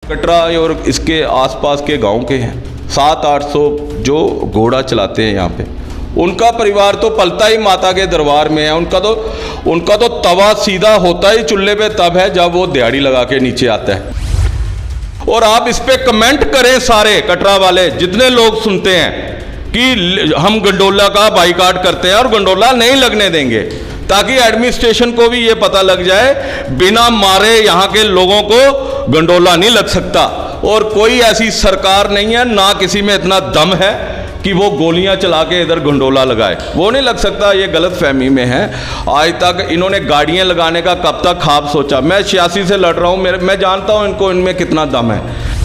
कटरा और इसके आसपास के गांव के हैं 700-800 जो घोड़ा चलाते हैं यहाँ पे, उनका परिवार तो पलता ही माता के दरबार में है। उनका तो तवा सीधा होता ही चूल्हे पे तब है जब वो दिहाड़ी लगा के नीचे आता है। और आप इस पे कमेंट करें सारे कटरा वाले जितने लोग सुनते हैं कि हम गंडोला का बाइकाट करते हैं और गंडोला नहीं लगने देंगे, ताकि एडमिनिस्ट्रेशन को भी ये पता लग जाए बिना मारे यहाँ के लोगों को गंडोला नहीं लग सकता। और कोई ऐसी सरकार नहीं है, ना किसी में इतना दम है कि वो गोलियां चला के इधर गंडोला लगाए, वो नहीं लग सकता। ये गलत फहमी में है। आज तक इन्होंने गाड़ियां लगाने का कब तक ख्वाब सोचा। मैं 86 से लड़ रहा हूँ, मैं जानता हूँ इनमें कितना दम है।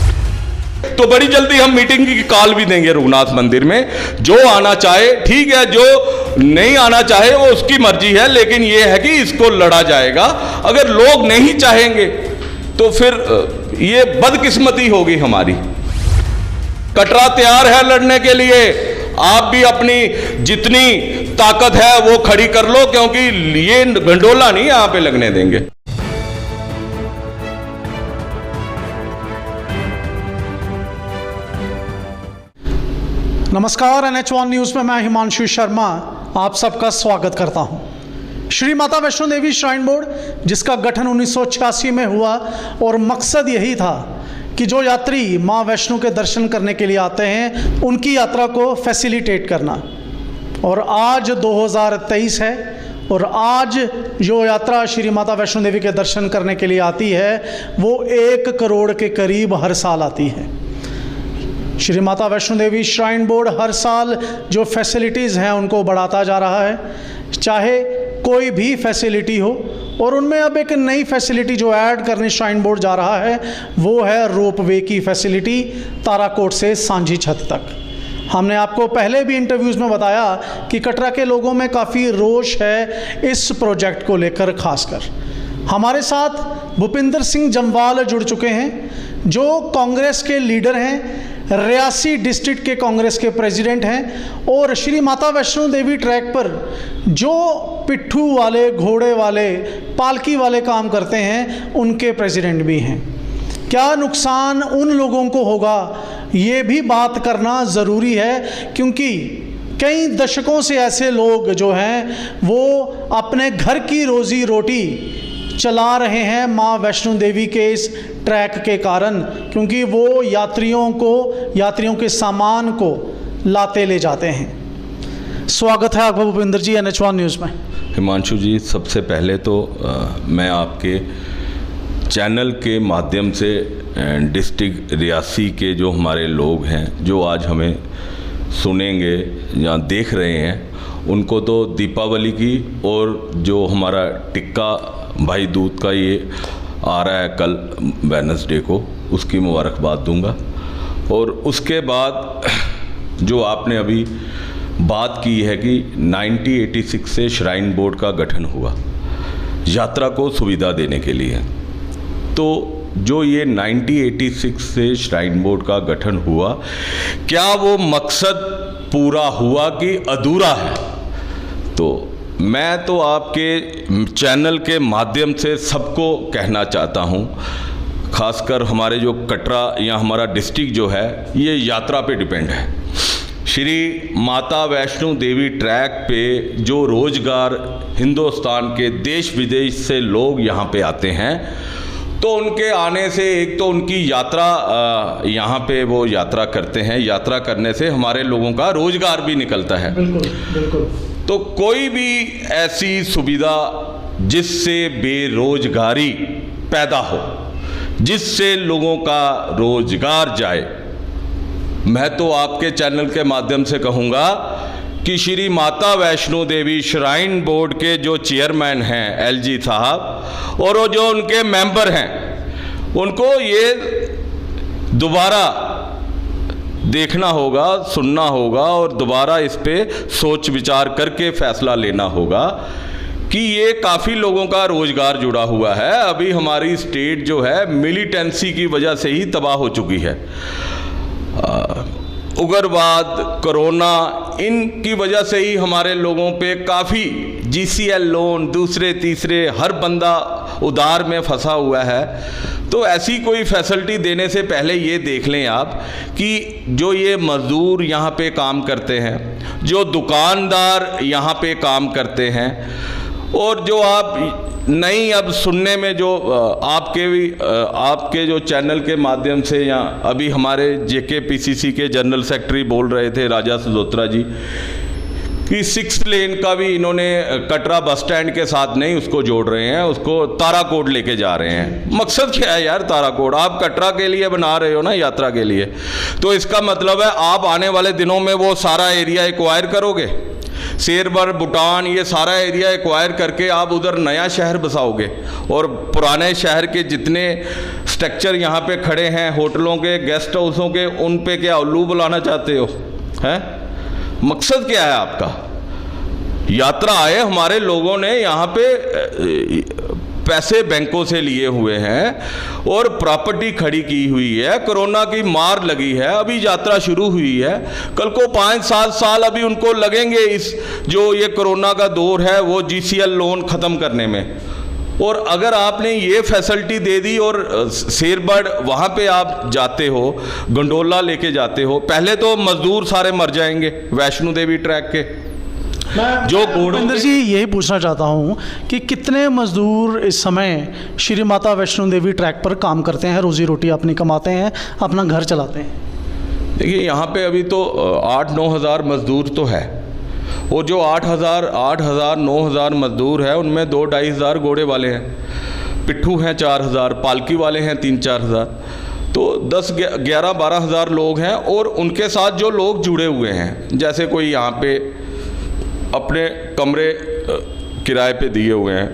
तो बड़ी जल्दी हम मीटिंग की कॉल भी देंगे रघुनाथ मंदिर में। जो आना चाहे ठीक है, जो नहीं आना चाहे वो उसकी मर्जी है, लेकिन ये है कि इसको लड़ा जाएगा। अगर लोग नहीं चाहेंगे तो फिर ये बदकिस्मती होगी हमारी। कटरा तैयार है लड़ने के लिए। आप भी अपनी जितनी ताकत है वो खड़ी कर लो, क्योंकि ये गंडोला नहीं यहां पे लगने देंगे। नमस्कार, NH1 न्यूज़ में मैं हिमांशु शर्मा आप सबका स्वागत करता हूं। श्री माता वैष्णो देवी श्राइन बोर्ड, जिसका गठन 1986 में हुआ और मकसद यही था कि जो यात्री माँ वैष्णो के दर्शन करने के लिए आते हैं उनकी यात्रा को फैसिलिटेट करना। और आज 2023 है और आज जो यात्रा श्री माता वैष्णो देवी के दर्शन करने के लिए आती है वो 1 करोड़ के करीब हर साल आती है। श्री माता वैष्णो देवी श्राइन बोर्ड हर साल जो फैसिलिटीज़ हैं उनको बढ़ाता जा रहा है, चाहे कोई भी फैसिलिटी हो। और उनमें अब एक नई फैसिलिटी जो ऐड करने श्राइन बोर्ड जा रहा है वो है रोपवे की फैसिलिटी, ताराकोट से सांझी छत तक। हमने आपको पहले भी इंटरव्यूज़ में बताया कि कटरा के लोगों में काफ़ी रोष है इस प्रोजेक्ट को लेकर। खासकर हमारे साथ भूपिंदर सिंह जम्वाल जुड़ चुके हैं, जो कांग्रेस के लीडर हैं, रियासी डिस्ट्रिक्ट के कांग्रेस के प्रेसिडेंट हैं और श्री माता वैष्णो देवी ट्रैक पर जो पिट्ठू वाले, घोड़े वाले, पालकी वाले काम करते हैं उनके प्रेसिडेंट भी हैं। क्या नुकसान उन लोगों को होगा ये भी बात करना ज़रूरी है, क्योंकि कई दशकों से ऐसे लोग जो हैं वो अपने घर की रोज़ी रोटी चला रहे हैं माँ वैष्णो देवी के इस ट्रैक के कारण, क्योंकि वो यात्रियों के सामान को लाते ले जाते हैं। स्वागत है आपका भूपिंदर जी NH1 न्यूज़ में। हिमांशु जी, सबसे पहले तो मैं आपके चैनल के माध्यम से डिस्ट्रिक्ट रियासी के जो हमारे लोग हैं जो आज हमें सुनेंगे या देख रहे हैं, उनको तो दीपावली की और जो हमारा टिक्का भाई दूज का ये आ रहा है कल वेडनेसडे को, उसकी मुबारकबाद दूंगा। और उसके बाद जो आपने अभी बात की है कि 1986 से श्राइन बोर्ड का गठन हुआ यात्रा को सुविधा देने के लिए, तो जो ये 1986 से श्राइन बोर्ड का गठन हुआ, क्या वो मकसद पूरा हुआ कि अधूरा है? तो मैं तो आपके चैनल के माध्यम से सबको कहना चाहता हूँ, खासकर हमारे जो कटरा या हमारा डिस्ट्रिक्ट जो है ये यात्रा पे डिपेंड है। श्री माता वैष्णो देवी ट्रैक पे जो रोज़गार हिंदुस्तान के देश विदेश से लोग यहाँ पे आते हैं, तो उनके आने से एक तो उनकी यात्रा यहाँ पे वो यात्रा करते हैं, यात्रा करने से हमारे लोगों का रोज़गार भी निकलता है। बिल्कुल बिल्कुल। तो कोई भी ऐसी सुविधा जिससे बेरोजगारी पैदा हो, जिससे लोगों का रोजगार जाए, मैं तो आपके चैनल के माध्यम से कहूँगा कि श्री माता वैष्णो देवी श्राइन बोर्ड के जो चेयरमैन हैं LG साहब और वो जो उनके मेंबर हैं, उनको ये दोबारा देखना होगा, सुनना होगा और दोबारा इस पे सोच विचार करके फैसला लेना होगा कि ये काफ़ी लोगों का रोज़गार जुड़ा हुआ है। अभी हमारी स्टेट जो है मिलिटेंसी की वजह से ही तबाह हो चुकी है। उग्रवाद, कोरोना, इनकी वजह से ही हमारे लोगों पे काफ़ी GCL लोन, दूसरे तीसरे हर बंदा उधार में फंसा हुआ है, तो ऐसी कोई फैसिलिटी देने से पहले ये देख लें आप कि जो ये मज़दूर यहाँ पे काम करते हैं, जो दुकानदार यहाँ पे काम करते हैं, और जो आप नहीं अब सुनने में जो आपके जो चैनल के माध्यम से या अभी हमारे JKPCC के जनरल सेक्रेटरी बोल रहे थे राजा सिद्धोत्रा जी कि 6 लेन का भी इन्होंने कटरा बस स्टैंड के साथ नहीं उसको जोड़ रहे हैं, उसको ताराकोट लेके जा रहे हैं। मकसद क्या है यार ताराकोट? आप कटरा के लिए बना रहे हो ना, यात्रा के लिए, तो इसका मतलब है आप आने वाले दिनों में वो सारा एरिया एक्वायर करोगे, शेरबर, भूटान, ये सारा एरिया एक्वायर करके आप उधर नया शहर बसाओगे, और पुराने शहर के जितने स्ट्रक्चर यहाँ पे खड़े हैं होटलों के, गेस्ट हाउसों के, उन पे क्या उल्लू बुलाना चाहते हो? हैं? मकसद क्या है आपका? यात्रा आए, हमारे लोगों ने यहाँ पे पैसे बैंकों से लिए हुए हैं और प्रॉपर्टी खड़ी की हुई है, कोरोना की मार लगी है, अभी यात्रा शुरू हुई है, कल को 5-7 साल अभी उनको लगेंगे इस जो ये कोरोना का दौर है वो GCL लोन ख़त्म करने में। और अगर आपने ये फैसिलिटी दे दी और शेरबर्ड वहाँ पे आप जाते हो, गंडोला लेके जाते हो, पहले तो मजदूर सारे मर जाएंगे वैष्णो देवी ट्रैक के। जो भूपेंद्र जी यही पूछना चाहता हूँ कि कितने मजदूर इस समय श्री माता वैष्णो देवी ट्रैक पर काम करते हैं, रोजी रोटी अपनी कमाते हैं, अपना घर चलाते हैं? देखिए यहाँ पे अभी तो 8-9 हज़ार मजदूर तो है, और जो 8,000-9,000 मजदूर है उनमें 2-2.5 हज़ार घोड़े वाले हैं, पिट्ठू हैं 4 हज़ार, पालकी वाले हैं 3-4 हज़ार, तो 10-11-12 हज़ार लोग हैं। और उनके साथ जो लोग जुड़े हुए हैं, जैसे कोई यहाँ पे अपने कमरे किराए पे दिए हुए हैं,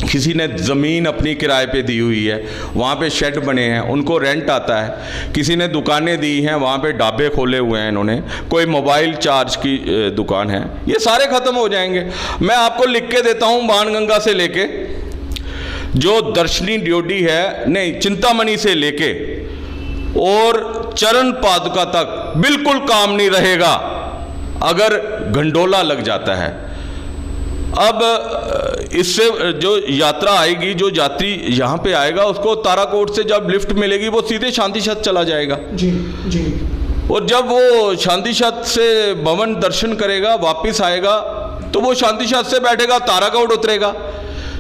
किसी ने ज़मीन अपनी किराए पे दी हुई है, वहाँ पे शेड बने हैं, उनको रेंट आता है, किसी ने दुकानें दी हैं, वहाँ पे ढाबे खोले हुए हैं इन्होंने, कोई मोबाइल चार्ज की दुकान है, ये सारे ख़त्म हो जाएंगे। मैं आपको लिख के देता हूँ, बाणगंगा से लेके जो दर्शनी ड्योढ़ी है, नहीं चिंतामणि से लेके और चरण पादुका तक बिल्कुल काम नहीं रहेगा अगर गंडोला लग जाता है। अब इससे जो यात्रा आएगी, जो यात्री यहाँ पे आएगा, उसको ताराकोट से जब लिफ्ट मिलेगी वो सीधे शांति छत चला जाएगा। जी जी। और जब वो शांति छत से भवन दर्शन करेगा, वापस आएगा, तो वो शांति छत से बैठेगा, ताराकोट उतरेगा,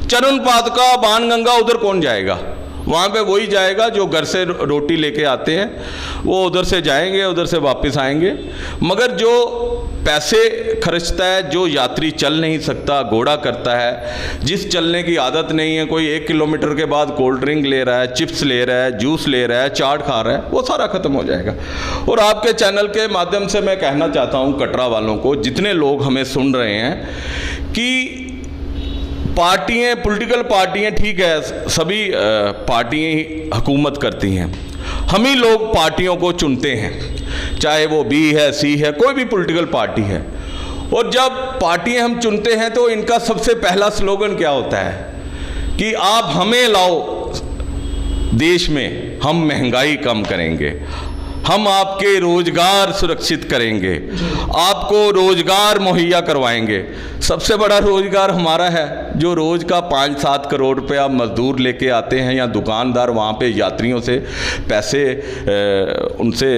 चरण पादुका, बाणगंगा, उधर कौन जाएगा? वहाँ पे वही जाएगा जो घर से रोटी लेके आते हैं, वो उधर से जाएंगे, उधर से वापस आएंगे। मगर जो पैसे खर्चता है, जो यात्री चल नहीं सकता, घोड़ा करता है, जिस चलने की आदत नहीं है, कोई 1 किलोमीटर के बाद कोल्ड ड्रिंक ले रहा है, चिप्स ले रहा है, जूस ले रहा है, चाट खा रहा है, वो सारा ख़त्म हो जाएगा। और आपके चैनल के माध्यम से मैं कहना चाहता हूँ कटरा वालों को, जितने लोग हमें सुन रहे हैं, कि पार्टियाँ, पॉलिटिकल पार्टियाँ ठीक है, सभी पार्टियाँ ही हुकूमत करती हैं, हम ही लोग पार्टियों को चुनते हैं, चाहे वो B है, C है, कोई भी पॉलिटिकल पार्टी है। और जब पार्टियाँ हम चुनते हैं तो इनका सबसे पहला स्लोगन क्या होता है कि आप हमें लाओ देश में, हम महंगाई कम करेंगे, हम आपके रोजगार सुरक्षित करेंगे, आपको रोजगार मुहैया करवाएंगे। सबसे बड़ा रोजगार हमारा है, जो रोज का 5-7 करोड़ रुपया मजदूर लेके आते हैं, या दुकानदार वहाँ पे यात्रियों से पैसे उनसे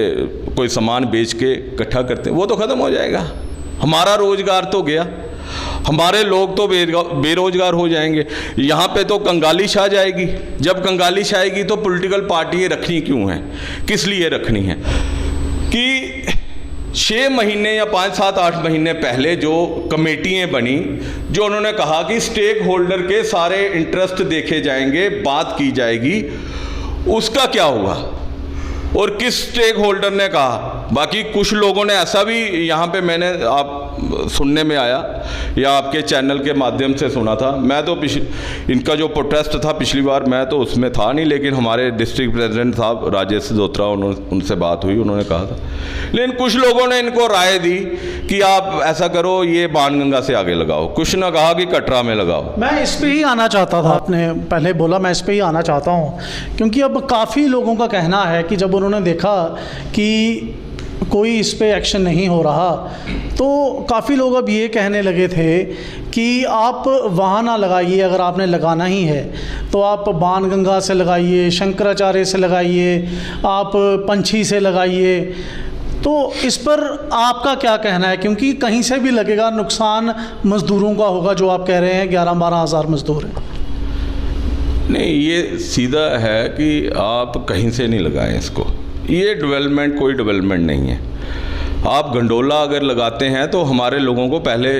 कोई सामान बेच के इकट्ठा करते हैं, वो तो ख़त्म हो जाएगा। हमारा रोजगार तो गया, हमारे लोग तो बेरोजगार हो जाएंगे। यहाँ पे तो कंगाली छा जाएगी। जब कंगाली छाएगी तो पॉलिटिकल पार्टियाँ रखनी क्यों हैं, किस लिए रखनी है? कि 6 महीने या 5-7-8 महीने पहले जो कमेटियाँ बनी, जो उन्होंने कहा कि स्टेक होल्डर के सारे इंटरेस्ट देखे जाएंगे, बात की जाएगी, उसका क्या हुआ? और किस स्टेक होल्डर ने कहा? बाकी कुछ लोगों ने ऐसा भी यहाँ पे मैंने आप सुनने में आया या आपके चैनल के माध्यम से सुना था, मैं तो इनका जो प्रोटेस्ट था पिछली बार मैं तो उसमें था नहीं, लेकिन हमारे डिस्ट्रिक्ट प्रेसिडेंट साहब राजेश सिद्धोत्रा, उनसे बात हुई, उन्होंने कहा था। लेकिन कुछ लोगों ने इनको राय दी कि आप ऐसा करो, ये बाणगंगा से आगे लगाओ, कुछ ने कहा कि कटरा में लगाओ। मैं इस पर ही आना चाहता था, आपने पहले बोला, मैं इस पर ही आना चाहता हूँ, क्योंकि अब काफ़ी लोगों का कहना है कि जब उन्होंने देखा कि कोई इस पे एक्शन नहीं हो रहा, तो काफ़ी लोग अब ये कहने लगे थे कि आप वहाँ ना लगाइए, अगर आपने लगाना ही है तो आप बाणगंगा से लगाइए, शंकराचार्य से लगाइए, आप पंछी से लगाइए। तो इस पर आपका क्या कहना है, क्योंकि कहीं से भी लगेगा नुकसान मज़दूरों का होगा, जो आप कह रहे हैं 11-12 हज़ार मज़दूर हैं। नहीं, ये सीधा है कि आप कहीं से नहीं लगाएं इसको, ये डेवलपमेंट कोई डेवलपमेंट नहीं है। आप गंडोला अगर लगाते हैं तो हमारे लोगों को पहले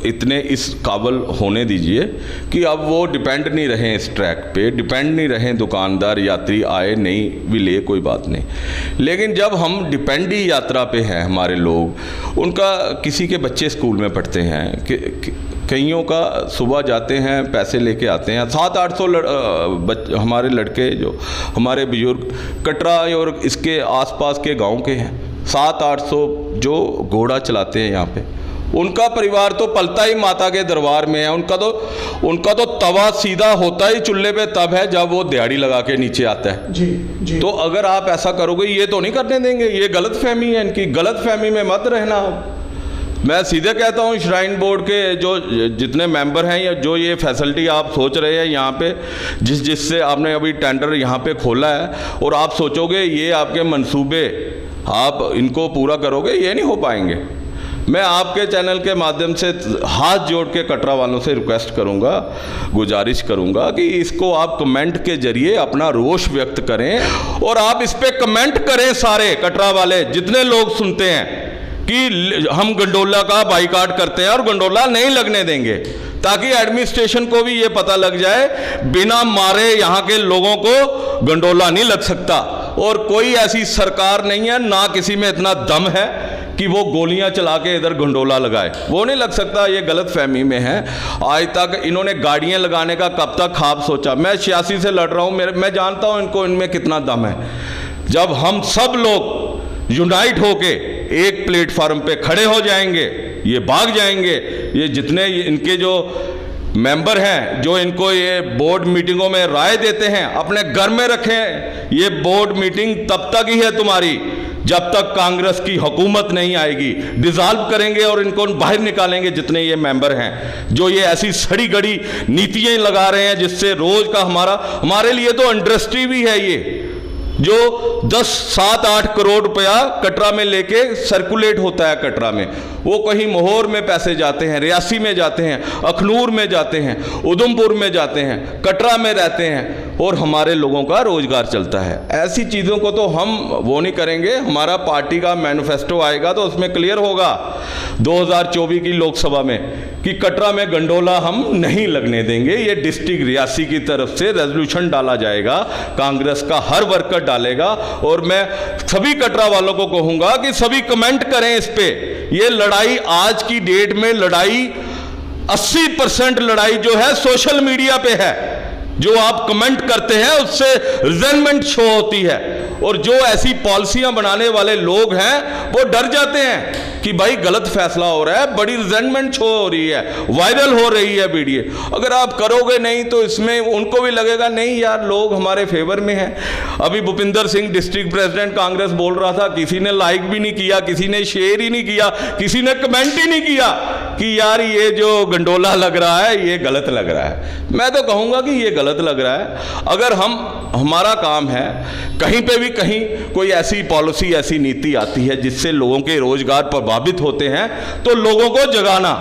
इतने इस काबिल होने दीजिए कि अब वो डिपेंड नहीं रहें इस ट्रैक पे, डिपेंड नहीं रहें दुकानदार यात्री आए नहीं भी ले, कोई बात नहीं। लेकिन जब हम डिपेंड ही यात्रा पे हैं, हमारे लोग, उनका किसी के बच्चे स्कूल में पढ़ते हैं, कईयों का सुबह जाते हैं पैसे लेके आते हैं, 700-800 हमारे लड़के जो हमारे बुजुर्ग कटरा और इसके आसपास के गांव के हैं, 700-800 जो घोड़ा चलाते हैं यहाँ पे, उनका परिवार तो पलता ही माता के दरबार में है। उनका तो तवा सीधा होता ही चूल्हे पे तब है जब वो दिहाड़ी लगा के नीचे आता है। जी। तो अगर आप ऐसा करोगे, ये तो नहीं करने देंगे, ये गलत फहमी है इनकी, गलत फहमी में मत रहना। मैं सीधे कहता हूँ, श्राइन बोर्ड के जो जितने मेंबर हैं या जो ये फैसिलिटी आप सोच रहे हैं यहाँ पे, जिससे आपने अभी टेंडर यहाँ पे खोला है, और आप सोचोगे ये आपके मंसूबे आप इनको पूरा करोगे, ये नहीं हो पाएंगे। मैं आपके चैनल के माध्यम से हाथ जोड़ के कटरा वालों से रिक्वेस्ट करूंगा, गुजारिश करूंगा कि इसको आप कमेंट के जरिए अपना रोष व्यक्त करें, और आप इस पे कमेंट करें, सारे कटरा वाले जितने लोग सुनते हैं, कि हम गंडोला का बाइकाट करते हैं और गंडोला नहीं लगने देंगे, ताकि एडमिनिस्ट्रेशन को भी ये पता लग जाए बिना मारे यहाँ के लोगों को गंडोला नहीं लग सकता। और कोई ऐसी सरकार नहीं है, ना किसी में इतना दम है कि वो गोलियां चला के इधर गंडोला लगाए, वो नहीं लग सकता, ये गलत फहमी में है। आज तक इन्होंने गाड़ियां लगाने का कब तक ख्वाब सोचा। मैं 86 से लड़ रहा हूँ, मैं जानता हूँ इनको, इनमें कितना दम है। जब हम सब लोग यूनाइट होके एक प्लेटफार्म पे खड़े हो जाएंगे, ये भाग जाएंगे। ये जितने इनके जो मेंबर हैं, जो इनको ये बोर्ड मीटिंगों में राय देते हैं, अपने घर में रखें। ये बोर्ड मीटिंग तब तक ही है तुम्हारी जब तक कांग्रेस की हुकूमत नहीं आएगी। डिसॉल्व करेंगे और इनको बाहर निकालेंगे जितने ये मेंबर हैं, जो ये ऐसी सड़ी गड़ी नीतियां लगा रहे हैं, जिससे रोज का हमारे लिए तो इंडस्ट्री भी है ये, जो 10-7-8 करोड़ रुपया कटरा में लेके सर्कुलेट होता है। कटरा में वो कहीं मोहर में पैसे जाते हैं, रियासी में जाते हैं, अखनूर में जाते हैं, उधमपुर में जाते हैं, कटरा में रहते हैं, और हमारे लोगों का रोजगार चलता है। ऐसी चीज़ों को तो हम वो नहीं करेंगे। हमारा पार्टी का मैनिफेस्टो आएगा तो उसमें क्लियर होगा 2024 की लोकसभा में कि कटरा में गंडोला हम नहीं लगने देंगे। ये डिस्ट्रिक्ट रियासी की तरफ से रेजोल्यूशन डाला जाएगा, कांग्रेस का हर वर्कर डालेगा, और मैं सभी कटरा वालों को कहूंगा कि सभी कमेंट करें इस पे। ये लड़ाई आज की डेट में लड़ाई 80% लड़ाई जो है सोशल मीडिया पे है। जो आप कमेंट करते हैं उससे रिजेंटमेंट शो होती है, और जो ऐसी पॉलिसियां बनाने वाले लोग हैं वो डर जाते हैं कि भाई गलत फैसला हो रहा है, बड़ी रिजेंटमेंट शो हो रही है, वायरल हो रही है वीडियो। अगर आप करोगे नहीं तो इसमें उनको भी लगेगा नहीं यार लोग हमारे फेवर में हैं। अभी भूपिंदर सिंह डिस्ट्रिक्ट प्रेसिडेंट कांग्रेस बोल रहा था, किसी ने लाइक भी नहीं किया, किसी ने शेयर ही नहीं किया, किसी ने कमेंट ही नहीं किया कि यार ये जो गंडोला लग रहा है ये गलत लग रहा है। मैं तो कहूँगा कि ये गलत लग रहा है। अगर हमारा काम है कहीं पे भी कहीं कोई ऐसी पॉलिसी, ऐसी नीति आती है जिससे लोगों के रोजगार प्रभावित होते हैं, तो लोगों को जगाना।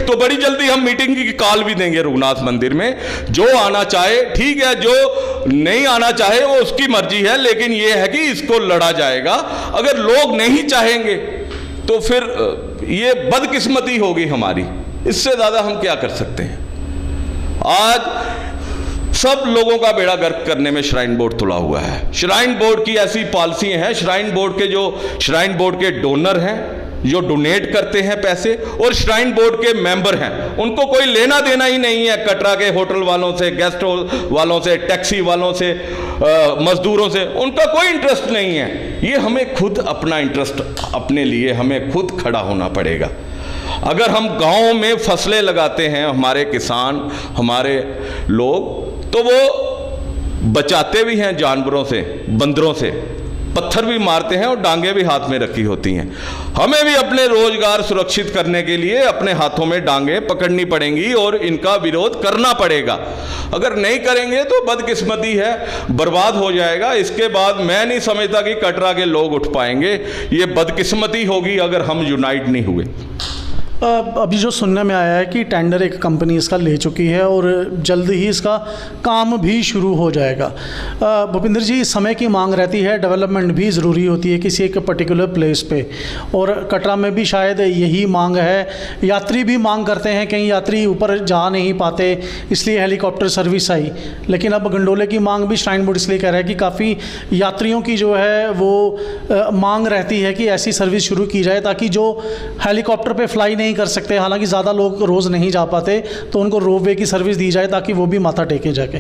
तो बड़ी जल्दी हम मीटिंग की कॉल भी देंगे रघुनाथ मंदिर में। जो आना चाहे ठीक है, जो नहीं आना चाहे वो उसकी मर्जी है, लेकिन ये है कि इसको लड़ा जाएगा। अगर लोग नहीं चाहेंगे तो फिर ये बदकिस्मती होगी हमारी, इससे ज़्यादा हम क्या कर सकते हैं। आज सब लोगों का बेड़ा गर्क करने में श्राइन बोर्ड तुला हुआ है। श्राइन बोर्ड की ऐसी पॉलिसी हैं, श्राइन बोर्ड के डोनर हैं जो डोनेट करते हैं पैसे, और श्राइन बोर्ड के मेंबर हैं, उनको कोई लेना देना ही नहीं है कटरा के होटल वालों से, गेस्ट वालों से, टैक्सी वालों से, मजदूरों से, उनका कोई इंटरेस्ट नहीं है। ये हमें खुद अपना इंटरेस्ट, अपने लिए हमें खुद खड़ा होना पड़ेगा। अगर हम गाँव में फसलें लगाते हैं, हमारे किसान, हमारे लोग, तो वो बचाते भी हैं जानवरों से, बंदरों से, पत्थर भी मारते हैं और डांगे भी हाथ में रखी होती हैं। हमें भी अपने रोजगार सुरक्षित करने के लिए अपने हाथों में डांगे पकड़नी पड़ेंगी और इनका विरोध करना पड़ेगा। अगर नहीं करेंगे तो बदकिस्मती है, बर्बाद हो जाएगा। इसके बाद मैं नहीं समझता कि कटरा के लोग उठ पाएंगे। ये बदकिस्मती होगी अगर हम यूनाइट नहीं हुए। अभी जो सुनने में आया है कि टेंडर एक कंपनी इसका ले चुकी है और जल्द ही इसका काम भी शुरू हो जाएगा। भूपिंदर जी, समय की मांग रहती है, डेवलपमेंट भी ज़रूरी होती है किसी एक पर्टिकुलर प्लेस पे, और कटरा में भी शायद यही मांग है। यात्री भी मांग करते हैं, कई यात्री ऊपर जा नहीं पाते इसलिए हेलीकॉप्टर सर्विस आई, लेकिन अब गंडोले की मांग भी श्राइन बोर्ड इसलिए कह रहा है कि काफ़ी यात्रियों की जो है वो मांग रहती है कि ऐसी सर्विस शुरू की जाए ताकि जो हेलीकॉप्टर पे फ्लाई नहीं कर सकते, हालांकि ज़्यादा लोग रोज़ नहीं जा पाते, तो उनको रोपवे की सर्विस दी जाए ताकि वो भी माथा टेके जाके।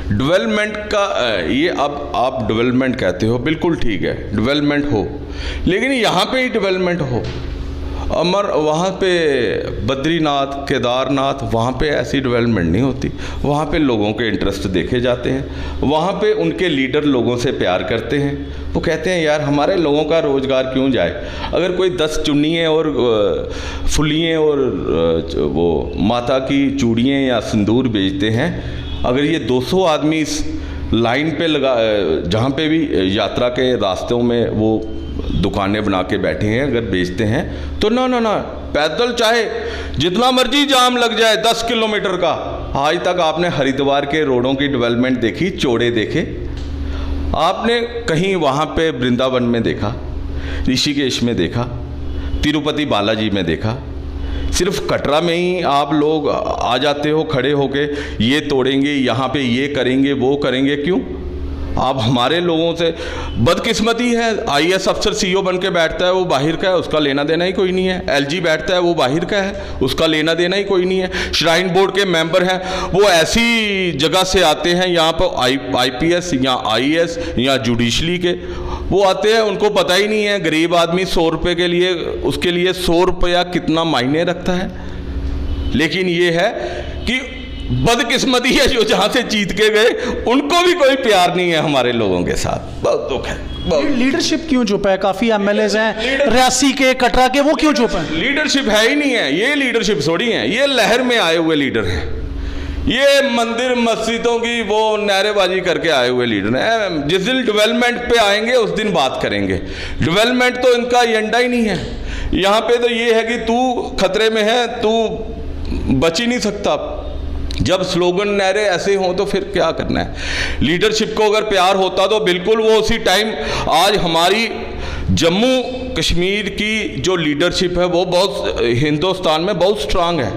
डेवलपमेंट का ये अब आप डेवलपमेंट कहते हो, बिल्कुल ठीक है, डेवलपमेंट हो, लेकिन यहाँ पे ही डेवलपमेंट हो। अमर वहाँ पे बद्रीनाथ, केदारनाथ, वहाँ पे ऐसी डेवलपमेंट नहीं होती। वहाँ पे लोगों के इंटरेस्ट देखे जाते हैं, वहाँ पे उनके लीडर लोगों से प्यार करते हैं। वो कहते हैं यार हमारे लोगों का रोज़गार क्यों जाए। अगर कोई 10 चुन्नियाँ और फुलियाँ और वो माता की चूड़ियाँ या सिंदूर बेचते हैं, अगर ये 200 आदमी इस लाइन पे लगा, जहाँ पे भी यात्रा के रास्तों में वो दुकानें बना के बैठे हैं, अगर बेचते हैं तो ना पैदल चाहे जितना मर्जी जाम लग जाए 10 किलोमीटर का। आज तक आपने हरिद्वार के रोडों की डेवलपमेंट देखी, चौड़े देखे आपने कहीं? वहाँ पे वृंदावन में देखा, ऋषिकेश में देखा, तिरुपति बालाजी में देखा। सिर्फ कटरा में ही आप लोग आ जाते हो खड़े होके, ये तोड़ेंगे, यहाँ पे ये करेंगे, वो करेंगे। क्यों? आप हमारे लोगों से बदकिस्मती है। आईएएस अफसर सीईओ बन के बैठता है, वो बाहर का है, उसका लेना देना ही कोई नहीं है। एलजी बैठता है, वो बाहर का है, उसका लेना देना ही कोई नहीं है। श्राइन बोर्ड के मेंबर हैं, वो ऐसी जगह से आते हैं, यहाँ पर आईपीएस या आईएएस या जुडिशली के वो आते हैं, उनको पता ही नहीं है गरीब आदमी 100 रुपये के लिए, उसके लिए 100 रुपया कितना मायने रखता है। लेकिन ये है कि बदकिस्मती है जो जहाँ से जीत के गए उनको भी कोई प्यार नहीं है हमारे लोगों के साथ। बहुत दुख है। लीडरशिप क्यों चुप है? काफ़ी एमएलएज हैं रियासी के, कटरा के, वो क्यों चुप हैं? लीडरशिप है ही नहीं है। ये लीडरशिप थोड़ी है, ये लहर में आए हुए लीडर हैं। ये मंदिर मस्जिदों की वो नारेबाजी करके आए हुए लीडर हैं। जिस दिन डेवलपमेंट पे आएंगे उस दिन बात करेंगे। डेवलपमेंट तो इनका एजेंडा ही नहीं है। यहाँ पे तो ये है कि तू खतरे में है, तू बच ही नहीं सकता। जब स्लोगन नारे ऐसे हों तो फिर क्या करना है? लीडरशिप को अगर प्यार होता तो बिल्कुल वो उसी टाइम, आज हमारी जम्मू कश्मीर की जो लीडरशिप है वो बहुत हिंदुस्तान में बहुत स्ट्रांग है।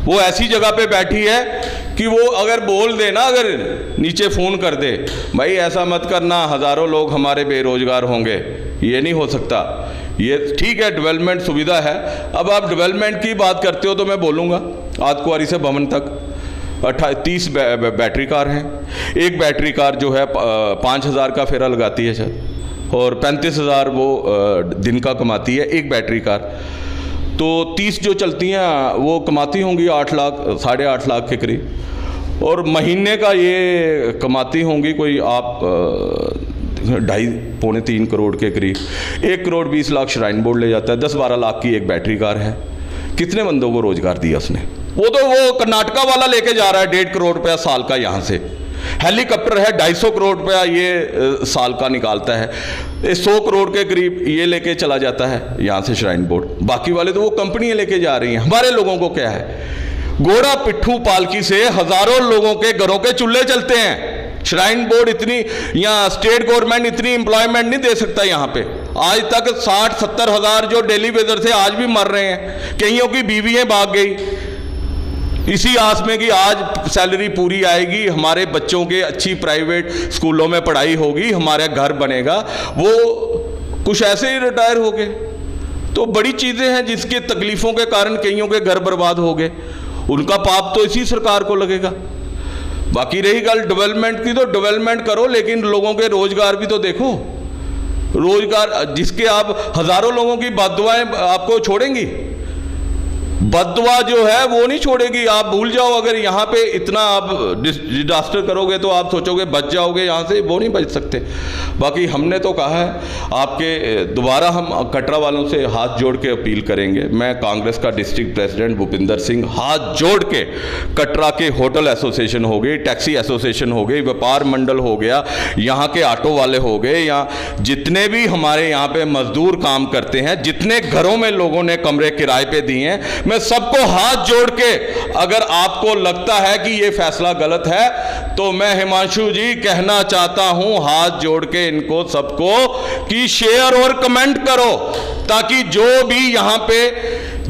वो ऐसी जगह पे बैठी है कि वो अगर बोल दे ना, अगर नीचे फ़ोन कर दे, भाई ऐसा मत करना, हज़ारों लोग हमारे बेरोजगार होंगे, ये नहीं हो सकता। ये ठीक है, डेवलपमेंट सुविधा है। अब आप डेवलपमेंट की बात करते हो तो मैं बोलूँगा, आदकुआरी से भवन तक 30 बैटरी कार हैं। एक बैटरी कार जो है 5,000 का फेरा लगाती है शायद, और 35,000 वो दिन का कमाती है एक बैटरी कार। तो 30 जो चलती हैं वो कमाती होंगी 8 लाख, 8.5 लाख के करीब, और महीने का ये कमाती होंगी कोई आप 2.5-3 करोड़ के करीब। 1 करोड़ 20 लाख श्राइन बोर्ड ले जाता है। 10-12 लाख की एक बैटरी कार है। कितने बंदों को रोजगार दिया उसने? वो तो वो कर्नाटका वाला लेके जा रहा है 1.5 करोड़ रुपया साल का। यहाँ से हेलीकॉप्टर है 250 करोड़ रुपया ये साल का निकालता है। 100 करोड़ के करीब ये लेके चला जाता है यहाँ से श्राइन बोर्ड। बाकी वाले तो वो कंपनियां लेके जा रही हैं। हमारे लोगों को क्या है? घोड़ा पिट्ठू पालकी से हजारों लोगों के घरों के चूल्हे चलते हैं। श्राइन बोर्ड इतनी, यहाँ स्टेट गवर्नमेंट इतनी एम्प्लॉयमेंट नहीं दे सकता। यहाँ पे आज तक 60-70 हज़ार जो डेली वेदर थे आज भी मर रहे हैं। कईयों की बीवियाँ भाग गई इसी आस में कि आज सैलरी पूरी आएगी, हमारे बच्चों के अच्छी प्राइवेट स्कूलों में पढ़ाई होगी, हमारा घर बनेगा। वो कुछ ऐसे ही रिटायर हो गए। तो बड़ी चीज़ें हैं जिसके तकलीफ़ों के कारण कईयों के घर बर्बाद हो गए। उनका पाप तो इसी सरकार को लगेगा। बाकी रही गल डेवलपमेंट की, तो डेवलपमेंट करो, लेकिन लोगों के रोजगार भी तो देखो। रोजगार जिसके आप हज़ारों लोगों की बददुआएं आपको छोड़ेंगी। बददुआ जो है वो नहीं छोड़ेगी। आप भूल जाओ, अगर यहाँ पे इतना आप डिजास्टर करोगे तो आप सोचोगे बच जाओगे यहाँ से, वो नहीं बच सकते। बाकी हमने तो कहा है आपके, दोबारा हम कटरा वालों से हाथ जोड़ के अपील करेंगे। मैं कांग्रेस का डिस्ट्रिक्ट प्रेसिडेंट भूपिंदर सिंह हाथ जोड़ के कटरा के होटल एसोसिएशन हो गई, टैक्सी एसोसिएशन हो गई, व्यापार मंडल हो गया, यहाँ के ऑटो वाले हो गए, या जितने भी हमारे यहाँ पे मजदूर काम करते हैं, जितने घरों में लोगों ने कमरे किराए पे दिए हैं, मैं सबको हाथ जोड़ के, अगर आपको लगता है कि ये फैसला गलत है तो मैं हिमांशु जी कहना चाहता हूं हाथ जोड़ के इनको सबको कि शेयर और कमेंट करो, ताकि जो भी यहां पे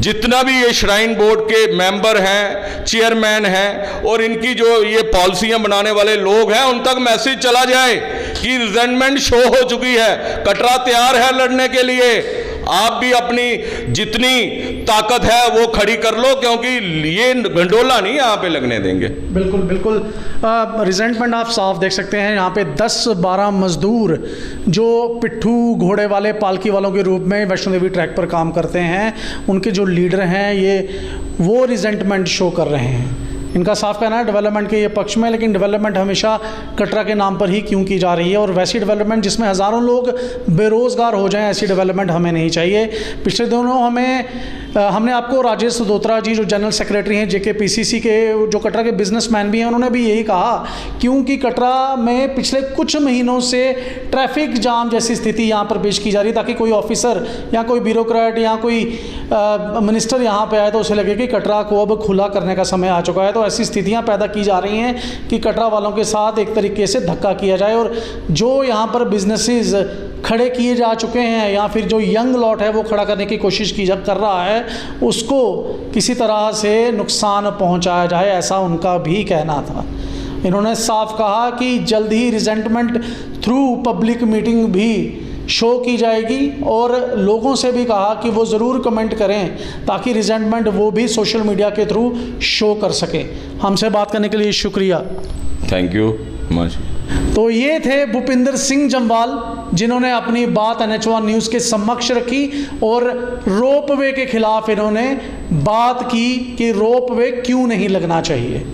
जितना भी ये श्राइन बोर्ड के मेंबर हैं, चेयरमैन हैं और इनकी जो ये पॉलिसियां बनाने वाले लोग हैं, उन तक मैसेज चला जाए कि रिजेंटमेंट शो हो चुकी है, कटरा तैयार है लड़ने के लिए। आप भी अपनी जितनी ताकत है वो खड़ी कर लो, क्योंकि ये गंडोला नहीं यहाँ पे लगने देंगे। बिल्कुल बिल्कुल, रिजेंटमेंट आप साफ देख सकते हैं। यहाँ पे 10-12 मजदूर जो पिट्ठू घोड़े वाले पालकी वालों के रूप में वैष्णो देवी ट्रैक पर काम करते हैं, उनके जो लीडर हैं ये वो रिजेंटमेंट शो कर रहे हैं। इनका साफ कहना है डेवलपमेंट के ये पक्ष में, लेकिन डेवलपमेंट हमेशा कटरा के नाम पर ही क्यों की जा रही है, और वैसी डेवलपमेंट जिसमें हज़ारों लोग बेरोज़गार हो जाएं, ऐसी डेवलपमेंट हमें नहीं चाहिए। पिछले दिनों हमने आपको राजेश दोत्रा जी जो जनरल सेक्रेटरी हैं JKPCC के, जो कटरा के बिजनेसमैन भी हैं, उन्होंने भी यही कहा क्योंकि कटरा में पिछले कुछ महीनों से ट्रैफिक जाम जैसी स्थिति यहाँ पर पेश की जा रही है, ताकि कोई ऑफिसर या कोई ब्यूरोक्रेट या कोई मिनिस्टर यहाँ पे आए तो उसे लगे कि कटरा को अब खुला करने का समय आ चुका है। तो ऐसी स्थितियाँ पैदा की जा रही हैं कि कटरा वालों के साथ एक तरीके से धक्का किया जाए, और जो यहाँ पर बिजनेसेस खड़े किए जा चुके हैं या फिर जो यंग लॉट है वो खड़ा करने की कोशिश कर रहा है, उसको किसी तरह से नुकसान पहुंचाया जाए, ऐसा उनका भी कहना था। इन्होंने साफ कहा कि जल्द ही रिजेंटमेंट थ्रू पब्लिक मीटिंग भी शो की जाएगी, और लोगों से भी कहा कि वो ज़रूर कमेंट करें ताकि रिजेंटमेंट वो भी सोशल मीडिया के थ्रू शो कर सकें। हमसे बात करने के लिए शुक्रिया। Thank you much. तो ये थे भूपिंदर सिंह जम्वाल, जिन्होंने अपनी बात NH1 न्यूज़ के समक्ष रखी और रोपवे के खिलाफ इन्होंने बात की कि रोपवे क्यों नहीं लगना चाहिए।